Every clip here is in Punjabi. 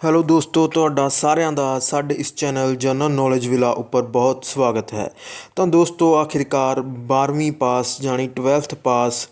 ਹੈਲੋ ਦੋਸਤੋ, ਤੁਹਾਡਾ ਸਾਰਿਆਂ ਦਾ ਸਾਡੇ ਇਸ ਚੈਨਲ ਜਨਰਲ ਨੌਲੇਜ ਵਿਲਾ ਉੱਪਰ ਬਹੁਤ ਸਵਾਗਤ ਹੈ। ਤਾਂ ਦੋਸਤੋ, ਆਖਿਰਕਾਰ 12ਵੀਂ ਪਾਸ ਜਾਣੀ 12th ਪਾਸ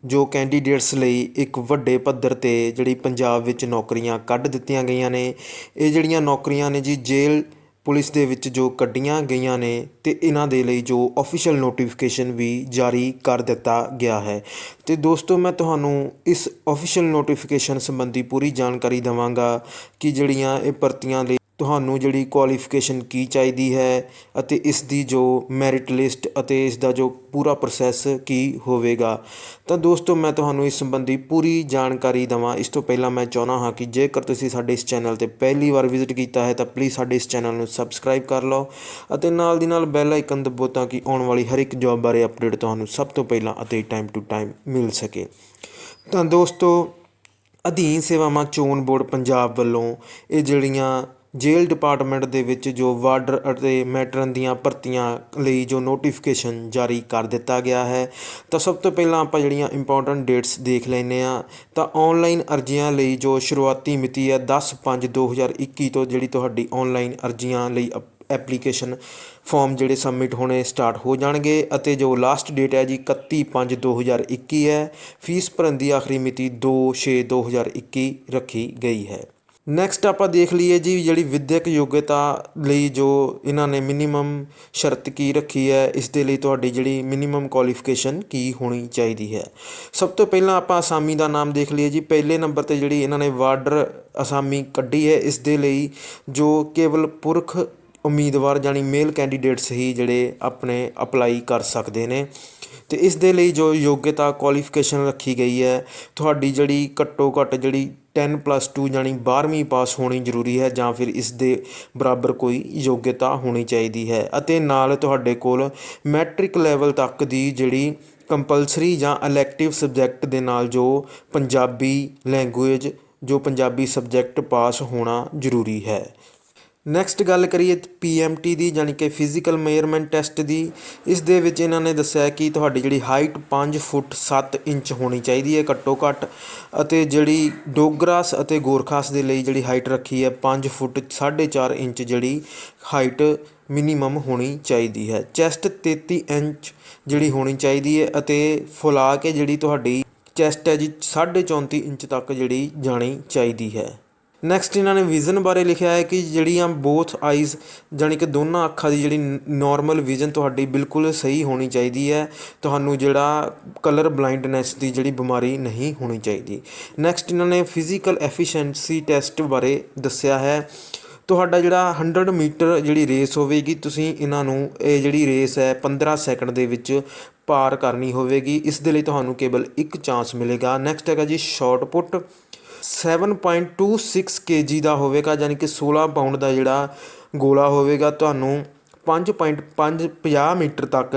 ਜੋ ਕੈਂਡੀਡੇਟਸ ਲਈ ਇੱਕ ਵੱਡੇ ਪੱਧਰ 'ਤੇ ਜਿਹੜੀ ਪੰਜਾਬ ਵਿੱਚ ਨੌਕਰੀਆਂ ਕੱਢ ਦਿੱਤੀਆਂ ਗਈਆਂ ਨੇ। ਇਹ ਜਿਹੜੀਆਂ ਨੌਕਰੀਆਂ ਨੇ ਜੀ, ਜੇਲ੍ਹ ਪੁਲਿਸ ਦੇ ਵਿੱਚ ਜੋ ਕੱਢੀਆਂ ਗਈਆਂ ਨੇ, ਅਤੇ ਇਹਨਾਂ ਦੇ ਲਈ ਜੋ ਆਫੀਸ਼ੀਅਲ ਨੋਟੀਫਿਕੇਸ਼ਨ ਵੀ ਜਾਰੀ ਕਰ ਦਿੱਤਾ ਗਿਆ ਹੈ। ਅਤੇ ਦੋਸਤੋ, ਮੈਂ ਤੁਹਾਨੂੰ ਇਸ ਆਫੀਸ਼ੀਅਲ ਨੋਟੀਫਿਕੇਸ਼ਨ ਸੰਬੰਧੀ ਪੂਰੀ ਜਾਣਕਾਰੀ ਦੇਵਾਂਗਾ ਕਿ ਜਿਹੜੀਆਂ ਇਹ ਭਰਤੀਆਂ ਲਈ ਤੁਹਾਨੂੰ ਜਿਹੜੀ ਕੁਆਲੀਫਿਕੇਸ਼ਨ ਕੀ ਚਾਹੀਦੀ ਹੈ, ਅਤੇ ਇਸ ਦੀ ਜੋ ਮੈਰਿਟ ਲਿਸਟ ਅਤੇ ਇਸ ਦਾ ਜੋ ਪੂਰਾ ਪ੍ਰੋਸੈਸ ਕੀ ਹੋਵੇਗਾ। ਤਾਂ ਦੋਸਤੋ, ਮੈਂ ਤੁਹਾਨੂੰ ਇਸ ਸੰਬੰਧੀ ਪੂਰੀ ਜਾਣਕਾਰੀ ਦੇਵਾਂ ਇਸ ਤੋਂ ਪਹਿਲਾਂ ਮੈਂ ਚਾਹੁੰਦਾ ਹਾਂ ਕਿ ਜੇਕਰ ਤੁਸੀਂ ਸਾਡੇ ਇਸ ਚੈਨਲ 'ਤੇ ਪਹਿਲੀ ਵਾਰ ਵਿਜ਼ਿਟ ਕੀਤਾ ਹੈ ਤਾਂ ਪਲੀਜ਼ ਸਾਡੇ ਇਸ ਚੈਨਲ ਨੂੰ ਸਬਸਕ੍ਰਾਈਬ ਕਰ ਲਓ ਅਤੇ ਨਾਲ ਦੀ ਨਾਲ ਬੈਲ ਆਈਕਨ ਦਬਾਓ ਤਾਂ ਕਿ ਆਉਣ ਵਾਲੀ ਹਰ ਇੱਕ ਜੋਬ ਬਾਰੇ ਅਪਡੇਟ ਤੁਹਾਨੂੰ ਸਭ ਤੋਂ ਪਹਿਲਾਂ ਅਤੇ ਟਾਈਮ ਟੂ ਟਾਈਮ ਮਿਲ ਸਕੇ। ਤਾਂ ਦੋਸਤੋ, ਅਧੀਨ ਸੇਵਾਵਾਂ ਚੋਣ ਬੋਰਡ ਪੰਜਾਬ ਵੱਲੋਂ ਇਹ ਜਿਹੜੀਆਂ ਜੇਲ੍ਹ ਡਿਪਾਰਟਮੈਂਟ ਦੇ ਵਿੱਚ ਜੋ ਵਾਰਡਰ ਅਤੇ ਮੈਟਰਨ ਦੀਆਂ ਭਰਤੀਆਂ ਲਈ ਜੋ ਨੋਟੀਫਿਕੇਸ਼ਨ ਜਾਰੀ ਕਰ ਦਿੱਤਾ ਗਿਆ ਹੈ। ਤਾਂ ਸਭ ਤੋਂ ਪਹਿਲਾਂ ਆਪਾਂ ਜਿਹੜੀਆਂ ਇੰਪੋਰਟੈਂਟ ਡੇਟਸ ਦੇਖ ਲੈਂਦੇ ਹਾਂ। ਤਾਂ ਔਨਲਾਈਨ ਅਰਜ਼ੀਆਂ ਲਈ ਜੋ ਸ਼ੁਰੂਆਤੀ ਮਿਤੀ ਹੈ 10/5/2021 ਤੋਂ ਜਿਹੜੀ ਤੁਹਾਡੀ ਔਨਲਾਈਨ ਅਰਜ਼ੀਆਂ ਲਈ ਐਪਲੀਕੇਸ਼ਨ ਫਾਰਮ ਜਿਹੜੇ ਸਬਮਿਟ ਹੋਣੇ ਸਟਾਰਟ ਹੋ ਜਾਣਗੇ, ਅਤੇ ਜੋ ਲਾਸਟ ਡੇਟ ਹੈ ਜੀ 31/5/2021 ਹੈ। ਫੀਸ ਭਰਨ ਦੀ ਆਖਰੀ ਮਿਤੀ 2/6/2021 ਰੱਖੀ ਗਈ ਹੈ। ਨੈਕਸਟ ਆਪਾਂ ਦੇਖ ਲਈਏ ਜੀ, ਜਿਹੜੀ ਵਿੱਦਿਅਕ ਯੋਗਤਾ ਲਈ ਜੋ ਇਹਨਾਂ ਨੇ ਮਿਨੀਮਮ ਸ਼ਰਤ ਕੀ ਰੱਖੀ ਹੈ, ਇਸ ਦੇ ਲਈ ਤੁਹਾਡੀ ਜਿਹੜੀ ਮਿਨੀਮਮ ਕੁਆਲੀਫਿਕੇਸ਼ਨ ਕੀ ਹੋਣੀ ਚਾਹੀਦੀ ਹੈ। ਸਭ ਤੋਂ ਪਹਿਲਾਂ ਆਪਾਂ ਅਸਾਮੀ ਦਾ ਨਾਮ ਦੇਖ ਲਈਏ ਜੀ। ਪਹਿਲੇ ਨੰਬਰ 'ਤੇ ਜਿਹੜੀ ਇਹਨਾਂ ਨੇ ਵਾਰਡਰ ਅਸਾਮੀ ਕੱਢੀ ਹੈ, ਇਸ ਦੇ ਲਈ ਜੋ ਕੇਵਲ ਪੁਰਖ ਉਮੀਦਵਾਰ ਜਾਣੀ ਮੇਲ ਕੈਂਡੀਡੇਟਸ ਹੀ ਜਿਹੜੇ ਆਪਣੇ ਅਪਲਾਈ ਕਰ ਸਕਦੇ ਨੇ। ਅਤੇ ਇਸ ਦੇ ਲਈ ਜੋ ਯੋਗਤਾ ਕੁਆਲੀਫਿਕੇਸ਼ਨ ਰੱਖੀ ਗਈ ਹੈ, ਤੁਹਾਡੀ ਜਿਹੜੀ ਘੱਟੋ ਘੱਟ ਜਿਹੜੀ 10+2 ਜਾਣੀ 12ਵੀਂ ਪਾਸ ਹੋਣੀ ਜ਼ਰੂਰੀ ਹੈ, ਜਾਂ ਫਿਰ ਇਸ ਦੇ ਬਰਾਬਰ ਕੋਈ ਯੋਗਤਾ ਹੋਣੀ ਚਾਹੀਦੀ ਹੈ। ਅਤੇ ਨਾਲ ਤੁਹਾਡੇ ਕੋਲ ਮੈਟ੍ਰਿਕ ਲੈਵਲ ਤੱਕ ਦੀ ਜਿਹੜੀ ਕੰਪਲਸਰੀ ਜਾਂ ਇਲੈਕਟਿਵ ਸਬਜੈਕਟ ਦੇ ਨਾਲ ਜੋ ਪੰਜਾਬੀ ਲੈਂਗੁਏਜ ਜੋ ਪੰਜਾਬੀ ਸਬਜੈਕਟ ਪਾਸ ਹੋਣਾ ਜ਼ਰੂਰੀ ਹੈ। ਨੈਕਸਟ ਗੱਲ ਕਰੀਏ PMT ਦੀ, ਜਾਣੀ ਕਿ ਫਿਜ਼ੀਕਲ ਮੇਜਰਮੈਂਟ ਟੈਸਟ ਦੀ। ਇਸ ਦੇ ਵਿੱਚ ਇਹਨਾਂ ਨੇ ਦੱਸਿਆ ਕਿ ਤੁਹਾਡੀ ਜਿਹੜੀ ਹਾਈਟ 5 ਫੁੱਟ 7 ਇੰਚ ਹੋਣੀ ਚਾਹੀਦੀ ਹੈ ਘੱਟੋ ਘੱਟ, ਅਤੇ ਜਿਹੜੀ ਡੋਗਰਾਸ ਅਤੇ ਗੋਰਖਾਸ ਦੇ ਲਈ ਜਿਹੜੀ ਹਾਈਟ ਰੱਖੀ ਹੈ 5 ਫੁੱਟ 4.5 ਇੰਚ ਜਿਹੜੀ ਹਾਈਟ ਮਿਨੀਮਮ ਹੋਣੀ ਚਾਹੀਦੀ ਹੈ। ਚੈਸਟ 33 ਇੰਚ ਜਿਹੜੀ ਹੋਣੀ ਚਾਹੀਦੀ ਹੈ, ਅਤੇ ਫੁਲਾ ਕੇ ਜਿਹੜੀ ਤੁਹਾਡੀ ਚੈਸਟ ਹੈ ਜੀ 34.5 ਇੰਚ ਤੱਕ ਜਿਹੜੀ ਜਾਣੀ ਚਾਹੀਦੀ ਹੈ। ਨੈਕਸਟ ਇਹਨਾਂ ਨੇ ਵਿਜ਼ਨ ਬਾਰੇ ਲਿਖਿਆ ਹੈ ਕਿ ਜਿਹੜੀਆਂ ਬੋਥ ਆਈਜ਼ ਜਾਣੀ ਕਿ ਦੋਨਾਂ ਅੱਖਾਂ ਦੀ ਜਿਹੜੀ ਨੋਰਮਲ ਵਿਜ਼ਨ ਤੁਹਾਡੀ ਬਿਲਕੁਲ ਸਹੀ ਹੋਣੀ ਚਾਹੀਦੀ ਹੈ। ਤੁਹਾਨੂੰ ਜਿਹੜਾ ਕਲਰ ਬਲਾਈਂਡਨੈਸ ਦੀ ਜਿਹੜੀ ਬਿਮਾਰੀ ਨਹੀਂ ਹੋਣੀ ਚਾਹੀਦੀ। ਨੈਕਸਟ ਇਹਨਾਂ ਨੇ ਫਿਜ਼ੀਕਲ ਐਫੀਸ਼ੀਐਂਸੀ ਟੈਸਟ ਬਾਰੇ ਦੱਸਿਆ ਹੈ। ਤੁਹਾਡਾ ਜਿਹੜਾ 100 ਮੀਟਰ ਜਿਹੜੀ ਰੇਸ ਹੋਵੇਗੀ, ਤੁਸੀਂ ਇਹਨਾਂ ਨੂੰ ਇਹ ਜਿਹੜੀ ਰੇਸ ਹੈ 15 ਸੈਕਿੰਡ ਦੇ ਵਿੱਚ ਪਾਰ ਕਰਨੀ ਹੋਵੇਗੀ। ਇਸ ਦੇ ਲਈ ਤੁਹਾਨੂੰ ਕੇਵਲ ਇੱਕ ਚਾਂਸ ਮਿਲੇਗਾ। ਨੈਕਸਟ ਹੈਗਾ ਜੀ ਸ਼ਾਟ ਪੁੱਟ 7.26 kg ਦਾ ਹੋਵੇਗਾ, ਯਾਨੀ ਕਿ 16 ਪਾਊਂਡ ਦਾ ਜਿਹੜਾ ਗੋਲਾ ਹੋਵੇਗਾ। ਤੁਹਾਨੂੰ 5.50 ਮੀਟਰ ਤੱਕ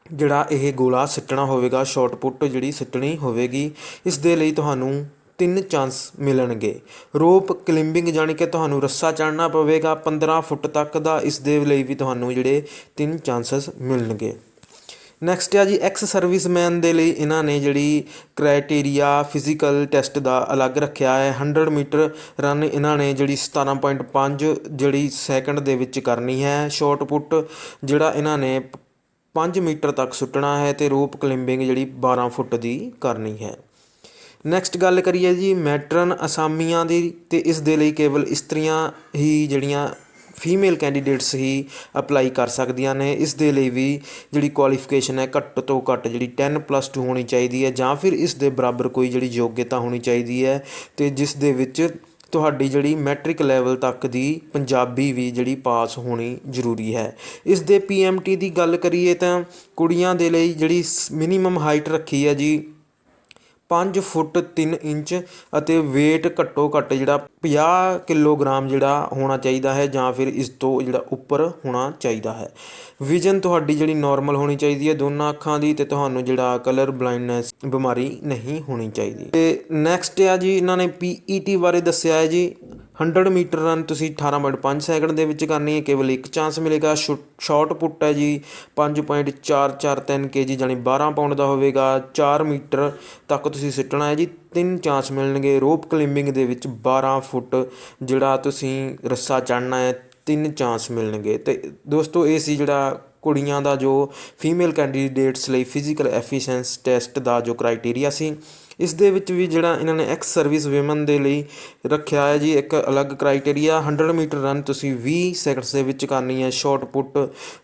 ਜਿਹੜਾ ਇਹ ਗੋਲਾ ਸਿੱਟਣਾ ਹੋਵੇਗਾ, ਸ਼ਾਟ ਪੁੱਟ ਜਿਹੜੀ ਸਿੱਟਣੀ ਹੋਵੇਗੀ। ਇਸ ਦੇ ਲਈ ਤੁਹਾਨੂੰ 3 ਚਾਂਸ ਮਿਲਣਗੇ। ਰੋਪ ਕਲਿੰਬਿੰਗ ਜਾਣੀ ਕਿ ਤੁਹਾਨੂੰ ਰੱਸਾ ਚੜ੍ਹਨਾ ਪਵੇਗਾ 15 ਫੁੱਟ ਤੱਕ ਦਾ, ਇਸ ਦੇ ਲਈ ਵੀ ਤੁਹਾਨੂੰ ਜਿਹੜੇ 3 ਚਾਂਸਸ ਮਿਲਣਗੇ। ਨੈਕਸਟ ਆ ਜੀ ਐਕਸ ਸਰਵਿਸਮੈਨ ਦੇ ਲਈ ਇਹਨਾਂ ਨੇ ਜਿਹੜੀ ਕ੍ਰਾਈਟੇਰੀਆ ਫਿਜ਼ੀਕਲ ਟੈਸਟ ਦਾ ਅਲੱਗ ਰੱਖਿਆ ਹੈ। 100 ਮੀਟਰ ਰਨ ਇਹਨਾਂ ਨੇ ਜਿਹੜੀ 17.5 ਜਿਹੜੀ ਸੈਕਿੰਡ ਦੇ ਵਿੱਚ ਕਰਨੀ ਹੈ। ਸ਼ਾਟ ਪੁੱਟ ਜਿਹੜਾ ਇਹਨਾਂ ਨੇ 5 ਮੀਟਰ ਤੱਕ ਸੁੱਟਣਾ ਹੈ, ਅਤੇ ਰੋਪ ਕਲਿੰਬਿੰਗ ਜਿਹੜੀ 12 ਫੁੱਟ ਦੀ ਕਰਨੀ ਹੈ। ਨੈਕਸਟ ਗੱਲ ਕਰੀਏ ਜੀ ਮੈਟਰਨ ਅਸਾਮੀਆਂ ਦੀ, ਅਤੇ ਇਸ ਦੇ ਲਈ ਕੇਵਲ ਇਸਤਰੀਆਂ ਹੀ ਜਿਹੜੀਆਂ ਫੀਮੇਲ ਕੈਂਡੀਡੇਟਸ ਹੀ ਅਪਲਾਈ ਕਰ ਸਕਦੀਆਂ ਨੇ। ਇਸ ਦੇ ਲਈ ਵੀ ਜਿਹੜੀ ਕੁਆਲੀਫਿਕੇਸ਼ਨ ਹੈ ਘੱਟ ਤੋਂ ਘੱਟ ਜਿਹੜੀ 10+2 ਹੋਣੀ ਚਾਹੀਦੀ ਹੈ, ਜਾਂ ਫਿਰ ਇਸ ਦੇ ਬਰਾਬਰ ਕੋਈ ਜਿਹੜੀ ਯੋਗਤਾ ਹੋਣੀ ਚਾਹੀਦੀ ਹੈ, ਅਤੇ ਜਿਸ ਦੇ ਵਿੱਚ ਤੁਹਾਡੀ ਜਿਹੜੀ ਮੈਟ੍ਰਿਕ ਲੈਵਲ ਤੱਕ ਦੀ ਪੰਜਾਬੀ ਵੀ ਜਿਹੜੀ ਪਾਸ ਹੋਣੀ ਜ਼ਰੂਰੀ ਹੈ। ਇਸ ਦੇ PMT ਦੀ ਗੱਲ ਕਰੀਏ ਤਾਂ ਕੁੜੀਆਂ ਦੇ ਲਈ ਜਿਹੜੀ ਮਿਨੀਮਮ ਹਾਈਟ ਰੱਖੀ ਹੈ ਜੀ 5 ਫੁੱਟ 3 ਇੰਚ, ਅਤੇ ਵੇਟ ਘੱਟੋ ਘੱਟ ਜਿਹੜਾ 50 ਕਿਲੋਗ੍ਰਾਮ ਜਿਹੜਾ ਹੋਣਾ ਚਾਹੀਦਾ ਹੈ, ਜਾਂ ਫਿਰ ਇਸ ਤੋਂ ਜਿਹੜਾ ਉੱਪਰ ਹੋਣਾ ਚਾਹੀਦਾ ਹੈ। ਵਿਜ਼ਨ ਤੁਹਾਡੀ ਜਿਹੜੀ ਨੋਰਮਲ ਹੋਣੀ ਚਾਹੀਦੀ ਹੈ ਦੋਨਾਂ ਅੱਖਾਂ ਦੀ, ਅਤੇ ਤੁਹਾਨੂੰ ਜਿਹੜਾ ਕਲਰ ਬਲਾਈਂਡਨੈਸ ਬਿਮਾਰੀ ਨਹੀਂ ਹੋਣੀ ਚਾਹੀਦੀ। ਅਤੇ ਨੈਕਸਟ ਆ ਜੀ ਇਹਨਾਂ ਨੇ PET ਬਾਰੇ ਦੱਸਿਆ ਹੈ ਜੀ। 100 ਮੀਟਰ ਰਨ ਤੁਸੀਂ 18.5 ਸੈਕਿੰਡ ਦੇ ਵਿੱਚ ਕਰਨੀ ਹੈ, ਕੇਵਲ ਇੱਕ ਚਾਂਸ ਮਿਲੇਗਾ। ਸ਼ਾਟ ਪੁੱਟ ਹੈ ਜੀ 5.443 kg ਜਾਣੀ 12 ਪਾਉਂਡ ਦਾ ਹੋਵੇਗਾ। 4 ਮੀਟਰ ਤੱਕ ਤੁਸੀਂ ਸਿੱਟਣਾ ਹੈ ਜੀ, 3 ਚਾਂਸ ਮਿਲਣਗੇ। ਰੋਪ ਕਲਾਈਮਿੰਗ ਦੇ ਵਿੱਚ 12 ਫੁੱਟ ਜਿਹੜਾ ਤੁਸੀਂ ਰੱਸਾ ਚੜ੍ਹਨਾ ਹੈ, 3 ਚਾਂਸ ਮਿਲਣਗੇ। ਅਤੇ ਦੋਸਤੋ ਇਹ ਸੀ ਜਿਹੜਾ ਕੁੜੀਆਂ ਦਾ ਜੋ ਫੀਮੇਲ ਕੈਂਡੀਡੇਟਸ ਲਈ ਫਿਜ਼ੀਕਲ ਐਫੀਸ਼ੀਐਂਸ ਟੈਸਟ ਦਾ ਜੋ ਕ੍ਰਾਈਟੇਰੀਆ ਸੀ। ਇਸ ਦੇ ਵਿੱਚ ਵੀ ਜਿਹੜਾ ਇਹਨਾਂ ਨੇ ਐਕਸ ਸਰਵਿਸ ਵੀਮਨ ਦੇ ਲਈ ਰੱਖਿਆ ਹੈ ਜੀ ਇੱਕ ਅਲੱਗ ਕ੍ਰਾਈਟੇਰੀਆ। 100 ਮੀਟਰ ਰਨ ਤੁਸੀਂ 20 ਸੈਕਿੰਡਸ ਦੇ ਵਿੱਚ ਕਰਨੀ ਹੈ। ਸ਼ਾਟ ਪੁੱਟ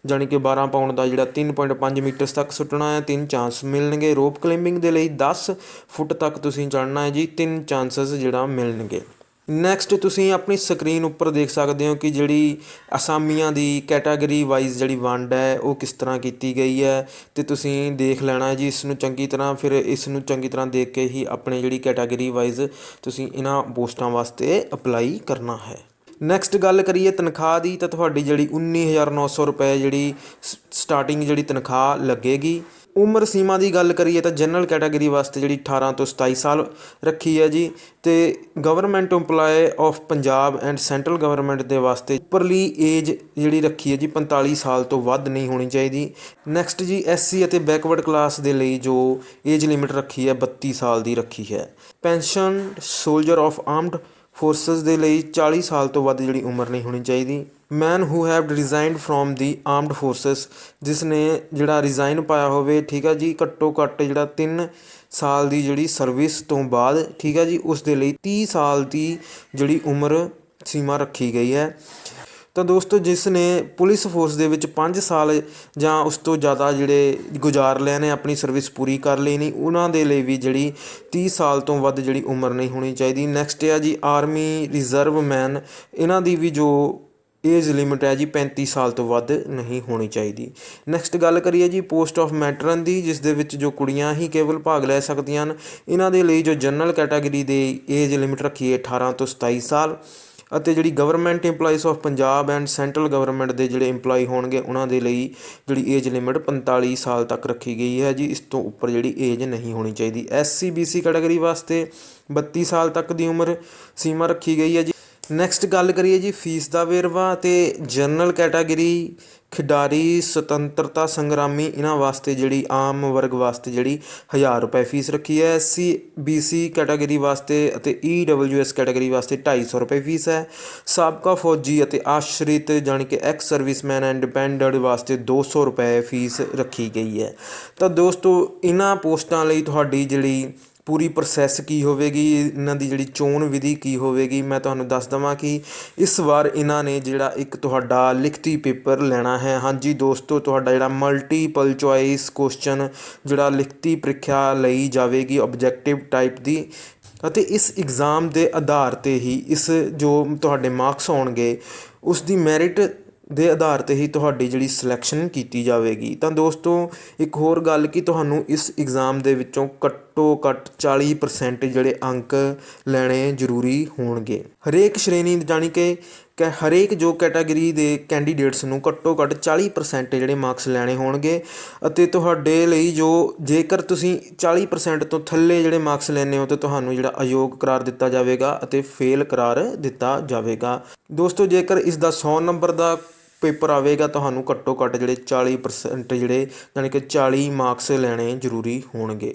ਜਾਣੀ ਕਿ 12 ਪਾਉਂਡ ਦਾ ਜਿਹੜਾ 3.5 ਮੀਟਰਸ ਤੱਕ ਸੁੱਟਣਾ ਹੈ, 3 ਚਾਂਸ ਮਿਲਣਗੇ। ਰੋਪ ਕਲਾਈਮਿੰਗ ਦੇ ਲਈ 10 ਫੁੱਟ ਤੱਕ ਤੁਸੀਂ ਚੜ੍ਹਨਾ ਹੈ ਜੀ, 3 ਚਾਂਸਸ ਜਿਹੜਾ ਮਿਲਣਗੇ। ਨੈਕਸਟ ਤੁਸੀਂ ਆਪਣੀ ਸਕਰੀਨ ਉੱਪਰ ਦੇਖ ਸਕਦੇ ਹੋ ਕਿ ਜਿਹੜੀ ਅਸਾਮੀਆਂ ਦੀ ਕੈਟਾਗਰੀ ਵਾਈਜ਼ ਜਿਹੜੀ ਵੰਡ ਹੈ ਉਹ ਕਿਸ ਤਰ੍ਹਾਂ ਕੀਤੀ ਗਈ ਹੈ, ਅਤੇ ਤੁਸੀਂ ਦੇਖ ਲੈਣਾ ਹੈ ਜੀ ਇਸ ਨੂੰ ਚੰਗੀ ਤਰ੍ਹਾਂ। ਫਿਰ ਇਸ ਨੂੰ ਚੰਗੀ ਤਰ੍ਹਾਂ ਦੇਖ ਕੇ ਹੀ ਆਪਣੇ ਜਿਹੜੀ ਕੈਟਾਗਰੀ ਵਾਈਜ਼ ਤੁਸੀਂ ਇਹਨਾਂ ਪੋਸਟਾਂ ਵਾਸਤੇ ਅਪਲਾਈ ਕਰਨਾ ਹੈ। ਨੈਕਸਟ ਗੱਲ ਕਰੀਏ ਤਨਖਾਹ ਦੀ, ਤਾਂ ਤੁਹਾਡੀ ਜਿਹੜੀ 19,900 ਰੁਪਏ ਜਿਹੜੀ ਸਟਾਰਟਿੰਗ ਜਿਹੜੀ ਤਨਖਾਹ ਲੱਗੇਗੀ। ਉਮਰ ਸੀਮਾ ਦੀ ਗੱਲ ਕਰੀਏ ਤਾਂ ਜਨਰਲ ਕੈਟਾਗਰੀ ਵਾਸਤੇ ਜਿਹੜੀ 18 ਤੋਂ 27 ਸਾਲ ਰੱਖੀ ਹੈ ਜੀ, ਅਤੇ government employee of Punjab and central government ਦੇ ਵਾਸਤੇ ਉੱਪਰਲੀ ਏਜ ਜਿਹੜੀ ਰੱਖੀ ਹੈ ਜੀ 45 ਸਾਲ ਤੋਂ ਵੱਧ ਨਹੀਂ ਹੋਣੀ ਚਾਹੀਦੀ। ਨੈਕਸਟ ਜੀ SC ਅਤੇ ਬੈਕਵਰਡ ਕਲਾਸ ਦੇ ਲਈ ਜੋ ਏਜ ਲਿਮਿਟ ਰੱਖੀ ਹੈ 32 ਸਾਲ ਦੀ ਰੱਖੀ ਹੈ। Pension soldier of armed forces ਦੇ ਲਈ 40 ਸਾਲ ਤੋਂ ਵੱਧ ਜਿਹੜੀ ਉਮਰ ਨਹੀਂ ਹੋਣੀ ਚਾਹੀਦੀ। Man who have resigned from the armed forces, ਜਿਸ ਨੇ ਜਿਹੜਾ ਰਿਜ਼ਾਈਨ ਪਾਇਆ ਹੋਵੇ, ਠੀਕ ਆ ਜੀ, ਘੱਟੋ ਘੱਟ ਜਿਹੜਾ 3 ਸਾਲ ਦੀ ਜਿਹੜੀ ਸਰਵਿਸ ਤੋਂ ਬਾਅਦ, ਠੀਕ ਆ ਜੀ, ਉਸ ਦੇ ਲਈ 30 ਸਾਲ ਦੀ ਜਿਹੜੀ ਉਮਰ ਸੀਮਾ ਰੱਖੀ ਗਈ ਹੈ। ਤਾਂ ਦੋਸਤੋ ਜਿਸ ਨੇ ਪੁਲਿਸ ਫੋਰਸ ਦੇ ਵਿੱਚ 5 ਸਾਲ ਜਾਂ ਉਸ ਤੋਂ ਜ਼ਿਆਦਾ ਜਿਹੜੇ ਗੁਜ਼ਾਰ ਲਏ ਨੇ, ਆਪਣੀ ਸਰਵਿਸ ਪੂਰੀ ਕਰ ਲਈ ਨਹੀਂ, ਉਹਨਾਂ ਦੇ ਲਈ ਵੀ ਜਿਹੜੀ 30 ਸਾਲ ਤੋਂ ਵੱਧ ਜਿਹੜੀ ਉਮਰ ਨਹੀਂ ਹੋਣੀ ਚਾਹੀਦੀ। ਨੈਕਸਟ ਹੈ ਜੀ ਆਰਮੀ ਰਿਜ਼ਰਵ ਮੈਨ, ਇਹਨਾਂ ਦੀ ਵੀ ਜੋ ਏਜ ਲਿਮਿਟ ਹੈ ਜੀ 35 ਸਾਲ ਤੋਂ ਵੱਧ ਨਹੀਂ ਹੋਣੀ ਚਾਹੀਦੀ। ਨੈਕਸਟ ਗੱਲ ਕਰੀਏ ਜੀ ਪੋਸਟ ਆਫ ਮੈਟਰਨ ਦੀ, ਜਿਸ ਦੇ ਵਿੱਚ ਜੋ ਕੁੜੀਆਂ ਹੀ ਕੇਵਲ ਭਾਗ ਲੈ ਸਕਦੀਆਂ ਹਨ। ਇਹਨਾਂ ਦੇ ਲਈ ਜੋ ਜਨਰਲ ਕੈਟਾਗਰੀ ਦੇ ਏਜ ਲਿਮਿਟ ਰੱਖੀ ਹੈ 18 ਤੋਂ 27 ਸਾਲ, ਅਤੇ ਜਿਹੜੀ government employees of Punjab and central government ਦੇ ਜਿਹੜੇ ਇੰਪਲਾਈ ਹੋਣਗੇ ਉਹਨਾਂ ਦੇ ਲਈ ਜਿਹੜੀ ਏਜ ਲਿਮਿਟ 45 ਸਾਲ ਤੱਕ ਰੱਖੀ ਗਈ ਹੈ ਜੀ, ਇਸ ਤੋਂ ਉੱਪਰ ਜਿਹੜੀ ਏਜ ਨਹੀਂ ਹੋਣੀ ਚਾਹੀਦੀ। SC BC ਕੈਟਾਗਰੀ ਵਾਸਤੇ 32 ਸਾਲ ਤੱਕ ਦੀ ਉਮਰ ਸੀਮਾ ਰੱਖੀ ਗਈ ਹੈ ਜੀ। ਨੈਕਸਟ ਗੱਲ ਕਰੀਏ ਜੀ ਫੀਸ ਦਾ ਵੇਰਵਾ, ਅਤੇ ਜਨਰਲ ਕੈਟਾਗਰੀ ਖਿਡਾਰੀ ਸੁਤੰਤਰਤਾ ਸੰਗਰਾਮੀ ਇਹਨਾਂ ਵਾਸਤੇ ਜਿਹੜੀ ਆਮ ਵਰਗ ਵਾਸਤੇ ਜਿਹੜੀ 1000 ਰੁਪਏ ਫੀਸ ਰੱਖੀ ਹੈ। SC BC ਕੈਟਾਗਰੀ ਵਾਸਤੇ ਅਤੇ EWS ਕੈਟਾਗਰੀ ਵਾਸਤੇ 250 ਰੁਪਏ ਫੀਸ ਹੈ। ਸਾਬਕਾ ਫੌਜੀ ਅਤੇ ਆਸ਼ਰਿਤ ਜਾਣੀ ਕਿ ਐਕਸ ਸਰਵਿਸਮੈਨ ਐਂਡ ਡਿਪੈਂਡੈਂਟ ਵਾਸਤੇ 200 ਰੁਪਏ ਫੀਸ ਰੱਖੀ ਗਈ ਹੈ। ਤਾਂ ਦੋਸਤੋ ਇਹਨਾਂ ਪੋਸਟਾਂ ਲਈ ਤੁਹਾਡੀ ਜਿਹੜੀ ਪੂਰੀ ਪ੍ਰੋਸੈਸ ਕੀ ਹੋਵੇਗੀ, ਇਹਨਾਂ ਦੀ ਜਿਹੜੀ ਚੋਣ ਵਿਧੀ ਕੀ ਹੋਵੇਗੀ, ਮੈਂ ਤੁਹਾਨੂੰ ਦੱਸ ਦੇਵਾਂ ਕਿ ਇਸ ਵਾਰ ਇਹਨਾਂ ਨੇ ਜਿਹੜਾ ਇੱਕ ਤੁਹਾਡਾ ਲਿਖਤੀ ਪੇਪਰ ਲੈਣਾ ਹੈ। ਹਾਂਜੀ ਦੋਸਤੋ, ਤੁਹਾਡਾ ਜਿਹੜਾ ਮਲਟੀਪਲ ਚੋਇਸ ਕੁਐਸਚਨ ਜਿਹੜਾ ਲਿਖਤੀ ਪ੍ਰੀਖਿਆ ਲਈ ਜਾਵੇਗੀ ਓਬਜੈਕਟਿਵ ਟਾਈਪ ਦੀ, ਅਤੇ ਇਸ ਐਗਜ਼ਾਮ ਦੇ ਆਧਾਰ 'ਤੇ ਹੀ ਇਸ ਜੋ ਤੁਹਾਡੇ ਮਾਰਕਸ ਆਉਣਗੇ ਉਸ ਦੀ ਮੈਰਿਟ ਦੇ ਆਧਾਰ 'ਤੇ ਹੀ ਤੁਹਾਡੀ ਜਿਹੜੀ ਸਿਲੈਕਸ਼ਨ ਕੀਤੀ ਜਾਵੇਗੀ। ਤਾਂ ਦੋਸਤੋ ਇੱਕ ਹੋਰ ਗੱਲ ਕਿ ਤੁਹਾਨੂੰ ਇਸ ਐਗਜ਼ਾਮ ਦੇ ਵਿੱਚੋਂ ਘੱਟੋ ਘੱਟ 40% ਜਿਹੜੇ ਅੰਕ ਲੈਣੇ ਜ਼ਰੂਰੀ ਹੋਣਗੇ। ਹਰੇਕ ਸ਼੍ਰੇਣੀ ਜਾਣੀ ਕਿ ਹਰੇਕ ਜੋ ਕੈਟਾਗਰੀ ਦੇ ਕੈਂਡੀਡੇਟਸ ਨੂੰ ਘੱਟੋ ਘੱਟ 40% ਜਿਹੜੇ ਮਾਰਕਸ ਲੈਣੇ ਹੋਣਗੇ, ਅਤੇ ਤੁਹਾਡੇ ਲਈ ਜੋ ਜੇਕਰ ਤੁਸੀਂ 40% ਤੋਂ ਥੱਲੇ ਜਿਹੜੇ ਮਾਰਕਸ ਲੈਂਦੇ ਹੋ ਤਾਂ ਤੁਹਾਨੂੰ ਜਿਹੜਾ ਅਯੋਗ ਕਰਾਰ ਦਿੱਤਾ ਜਾਵੇਗਾ ਅਤੇ ਫੇਲ ਕਰਾਰ ਦਿੱਤਾ ਜਾਵੇਗਾ। ਦੋਸਤੋ ਜੇਕਰ ਇਸ ਦਾ 100 ਨੰਬਰ ਦਾ ਪੇਪਰ ਆਵੇਗਾ, ਤੁਹਾਨੂੰ ਘੱਟੋ ਘੱਟ ਜਿਹੜੇ 40% ਜਿਹੜੇ ਯਾਨੀ ਕਿ 40 ਮਾਰਕਸ ਲੈਣੇ ਜ਼ਰੂਰੀ ਹੋਣਗੇ।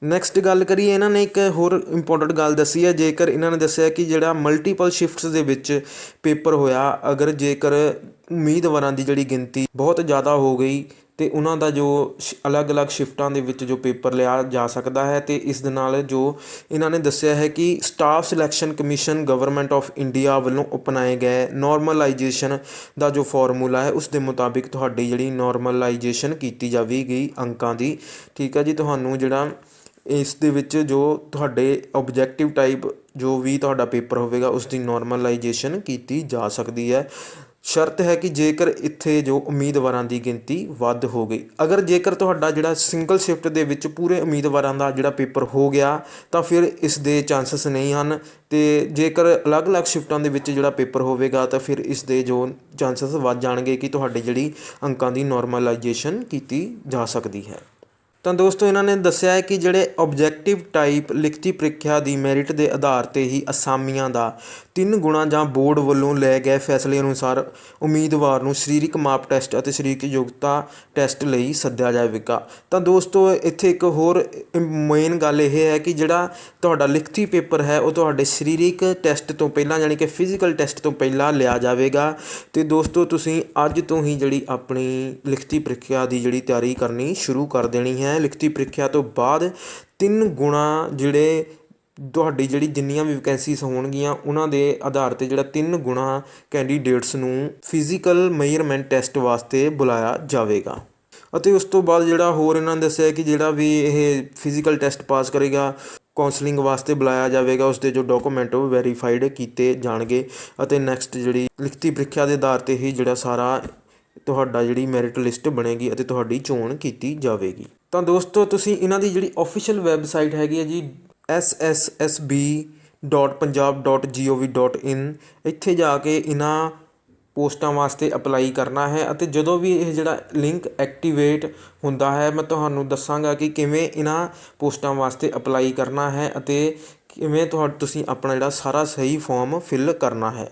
ਨੈਕਸਟ ਗੱਲ ਕਰੀਏ, ਇਹਨਾਂ ਨੇ ਇੱਕ ਹੋਰ ਇੰਪੋਰਟੈਂਟ ਗੱਲ ਦੱਸੀ ਹੈ। ਜੇਕਰ ਇਹਨਾਂ ਨੇ ਦੱਸਿਆ ਕਿ ਜਿਹੜਾ ਮਲਟੀਪਲ ਸ਼ਿਫਟਸ ਦੇ ਵਿੱਚ ਪੇਪਰ ਹੋਇਆ, ਅਗਰ ਜੇਕਰ ਉਮੀਦਵਾਰਾਂ ਦੀ ਜਿਹੜੀ ਗਿਣਤੀ ਬਹੁਤ ਜ਼ਿਆਦਾ ਹੋ ਗਈ ਅਤੇ ਉਹਨਾਂ ਦਾ ਜੋ ਅਲੱਗ-ਅਲੱਗ ਸ਼ਿਫਟਾਂ ਦੇ ਵਿੱਚ ਜੋ ਪੇਪਰ ਲਿਆ ਜਾ ਸਕਦਾ ਹੈ, ਅਤੇ ਇਸ ਦੇ ਨਾਲ ਜੋ ਇਹਨਾਂ ਨੇ ਦੱਸਿਆ ਹੈ ਕਿ staff selection commission government of India ਵੱਲੋਂ ਅਪਣਾਏ ਗਏ ਨੋਰਮਲਾਈਜੇਸ਼ਨ ਦਾ ਜੋ ਫਾਰਮੂਲਾ ਹੈ ਉਸ ਦੇ ਮੁਤਾਬਿਕ ਤੁਹਾਡੀ ਜਿਹੜੀ ਨੋਰਮਲਾਈਜੇਸ਼ਨ ਕੀਤੀ ਜਾਵੇਗੀ ਅੰਕਾਂ ਦੀ। ਠੀਕ ਹੈ ਜੀ, ਤੁਹਾਨੂੰ ਜਿਹੜਾ ਇਸ ਦੇ ਵਿੱਚ ਜੋ ਤੁਹਾਡੇ ਓਬਜੈਕਟਿਵ ਟਾਈਪ ਜੋ ਵੀ ਤੁਹਾਡਾ ਪੇਪਰ ਹੋਵੇਗਾ ਉਸ ਦੀ ਨੋਰਮਲਾਈਜੇਸ਼ਨ ਕੀਤੀ ਜਾ ਸਕਦੀ ਹੈ। ਸ਼ਰਤ ਹੈ ਕਿ ਜੇਕਰ ਇੱਥੇ ਜੋ ਉਮੀਦਵਾਰਾਂ ਦੀ ਗਿਣਤੀ ਵੱਧ ਹੋ ਗਈ। ਅਗਰ ਜੇਕਰ ਤੁਹਾਡਾ ਜਿਹੜਾ ਸਿੰਗਲ ਸ਼ਿਫਟ ਦੇ ਵਿੱਚ ਪੂਰੇ ਉਮੀਦਵਾਰਾਂ ਦਾ ਜਿਹੜਾ ਪੇਪਰ ਹੋ ਗਿਆ ਤਾਂ ਫਿਰ ਇਸ ਦੇ ਚਾਂਸਸ ਨਹੀਂ ਹਨ, ਅਤੇ ਜੇਕਰ ਅਲੱਗ-ਅਲੱਗ ਸ਼ਿਫਟਾਂ ਦੇ ਵਿੱਚ ਜਿਹੜਾ ਪੇਪਰ ਹੋਵੇਗਾ ਤਾਂ ਫਿਰ ਇਸ ਦੇ ਜੋ ਚਾਂਸਸ ਵੱਧ ਜਾਣਗੇ ਕਿ ਤੁਹਾਡੀ ਜਿਹੜੀ ਅੰਕਾਂ ਦੀ ਨੋਰਮਲਾਈਜੇਸ਼ਨ ਕੀਤੀ ਜਾ ਸਕਦੀ ਹੈ। ਤਾਂ ਦੋਸਤੋ ਇਹਨਾਂ ਨੇ ਦੱਸਿਆ ਹੈ ਕਿ ਜਿਹੜੇ ਓਬਜੈਕਟਿਵ ਟਾਈਪ ਲਿਖਤੀ ਪ੍ਰੀਖਿਆ ਦੀ ਮੈਰਿਟ ਦੇ ਆਧਾਰ 'ਤੇ ਹੀ ਅਸਾਮੀਆਂ ਦਾ 3 ਗੁਣਾ ਜਾਂ ਬੋਰਡ ਵੱਲੋਂ ਲਏ ਗਏ ਫੈਸਲੇ ਅਨੁਸਾਰ ਉਮੀਦਵਾਰ ਨੂੰ ਸਰੀਰਕ ਮਾਪ ਟੈਸਟ ਅਤੇ ਸਰੀਰਕ ਯੋਗਤਾ ਟੈਸਟ ਲਈ ਸੱਦਿਆ ਜਾਵੇਗਾ। ਤਾਂ ਦੋਸਤੋ ਇੱਥੇ ਇੱਕ ਹੋਰ ਮੇਨ ਗੱਲ ਇਹ ਹੈ ਕਿ ਜਿਹੜਾ ਤੁਹਾਡਾ ਲਿਖਤੀ ਪੇਪਰ ਹੈ ਉਹ ਤੁਹਾਡੇ ਸਰੀਰਕ ਟੈਸਟ ਤੋਂ ਪਹਿਲਾਂ ਯਾਨੀ ਕਿ ਫਿਜ਼ੀਕਲ ਟੈਸਟ ਤੋਂ ਪਹਿਲਾਂ ਲਿਆ ਜਾਵੇਗਾ। ਅਤੇ ਦੋਸਤੋ ਤੁਸੀਂ ਅੱਜ ਤੋਂ ਹੀ ਜਿਹੜੀ ਆਪਣੀ ਲਿਖਤੀ ਪ੍ਰੀਖਿਆ ਦੀ ਜਿਹੜੀ ਤਿਆਰੀ ਕਰਨੀ ਸ਼ੁਰੂ ਕਰ ਦੇਣੀ ਹੈ। ਲਿਖਤੀ ਪ੍ਰੀਖਿਆ ਤੋਂ ਬਾਅਦ 3 ਗੁਣਾ ਜਿਹੜੇ ਤੁਹਾਡੀ ਜਿਹੜੀ ਜਿੰਨੀਆਂ ਵੀ ਵੈਕੈਂਸੀਜ਼ ਹੋਣਗੀਆਂ ਉਹਨਾਂ ਦੇ ਆਧਾਰ 'ਤੇ ਜਿਹੜਾ 3 ਗੁਣਾ ਕੈਂਡੀਡੇਟਸ ਨੂੰ ਫਿਜ਼ੀਕਲ ਮੇਜਰਮੈਂਟ ਟੈਸਟ ਵਾਸਤੇ ਬੁਲਾਇਆ ਜਾਵੇਗਾ। ਅਤੇ ਉਸ ਤੋਂ ਬਾਅਦ ਜਿਹੜਾ ਹੋਰ ਇਹਨਾਂ ਨੇ ਦੱਸਿਆ ਕਿ ਜਿਹੜਾ ਵੀ ਇਹ ਫਿਜ਼ੀਕਲ ਟੈਸਟ ਪਾਸ ਕਰੇਗਾ ਕਾਉਂਸਲਿੰਗ ਵਾਸਤੇ ਬੁਲਾਇਆ ਜਾਵੇਗਾ, ਉਸ ਦੇ ਜੋ ਡਾਕੂਮੈਂਟ ਉਹ ਵੈਰੀਫਾਈਡ ਕੀਤੇ ਜਾਣਗੇ ਅਤੇ ਨੈਕਸਟ ਜਿਹੜੀ ਲਿਖਤੀ ਪ੍ਰੀਖਿਆ ਦੇ ਆਧਾਰ 'ਤੇ ਹੀ ਜਿਹੜਾ ਸਾਰਾ ਤੁਹਾਡਾ ਜਿਹੜੀ ਮੈਰਿਟ ਲਿਸਟ ਬਣੇਗੀ ਅਤੇ ਤੁਹਾਡੀ ਚੋਣ ਕੀਤੀ ਜਾਵੇਗੀ। ਤਾਂ ਦੋਸਤੋ ਤੁਸੀਂ ਇਹਨਾਂ ਦੀ ਜਿਹੜੀ ਆਫੀਸ਼ੀਅਲ ਵੈਬਸਾਈਟ ਹੈਗੀ ਹੈ ਜੀ ssb.punjab.gov.in ਇੱਥੇ ਜਾ ਕੇ ਇਹਨਾਂ ਪੋਸਟਾਂ ਵਾਸਤੇ ਅਪਲਾਈ ਕਰਨਾ ਹੈ। ਅਤੇ ਜਦੋਂ ਵੀ ਇਹ ਜਿਹੜਾ ਲਿੰਕ ਐਕਟੀਵੇਟ ਹੁੰਦਾ ਹੈ ਮੈਂ ਤੁਹਾਨੂੰ ਦੱਸਾਂਗਾ ਕਿ ਕਿਵੇਂ ਇਹਨਾਂ ਪੋਸਟਾਂ ਵਾਸਤੇ ਅਪਲਾਈ ਕਰਨਾ ਹੈ ਅਤੇ ਕਿਵੇਂ ਤੁਸੀਂ ਆਪਣਾ ਜਿਹੜਾ ਸਾਰਾ ਸਹੀ ਫਾਰਮ ਫਿਲ ਕਰਨਾ ਹੈ।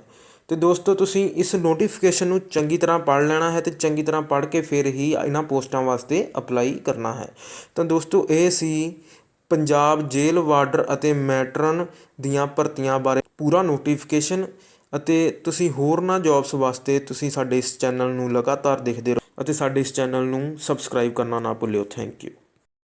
ਅਤੇ ਦੋਸਤੋ ਤੁਸੀਂ ਇਸ ਨੋਟੀਫਿਕੇਸ਼ਨ ਨੂੰ ਚੰਗੀ ਤਰ੍ਹਾਂ ਪੜ੍ਹ ਲੈਣਾ ਹੈ ਅਤੇ ਚੰਗੀ ਤਰ੍ਹਾਂ ਪੜ੍ਹ ਕੇ ਫਿਰ ਹੀ ਇਹਨਾਂ ਪੋਸਟਾਂ ਵਾਸਤੇ ਅਪਲਾਈ ਕਰਨਾ ਹੈ। ਤਾਂ ਦੋਸਤੋ ਇਹ ਸੀ ਪੰਜਾਬ ਜੇਲ੍ਹ ਵਾਰਡਰ ਅਤੇ ਮੈਟਰਨ ਦੀਆਂ ਭਰਤੀਆਂ ਬਾਰੇ ਪੂਰਾ ਨੋਟੀਫਿਕੇਸ਼ਨ। ਅਤੇ ਤੁਸੀਂ ਹੋਰਨਾਂ ਜੋਬਸ ਵਾਸਤੇ ਤੁਸੀਂ ਸਾਡੇ ਇਸ ਚੈਨਲ ਨੂੰ ਲਗਾਤਾਰ ਦੇਖਦੇ ਰਹੋ ਅਤੇ ਸਾਡੇ ਇਸ ਚੈਨਲ ਨੂੰ ਸਬਸਕ੍ਰਾਈਬ ਕਰਨਾ ਨਾ ਭੁੱਲਿਓ। Thank you.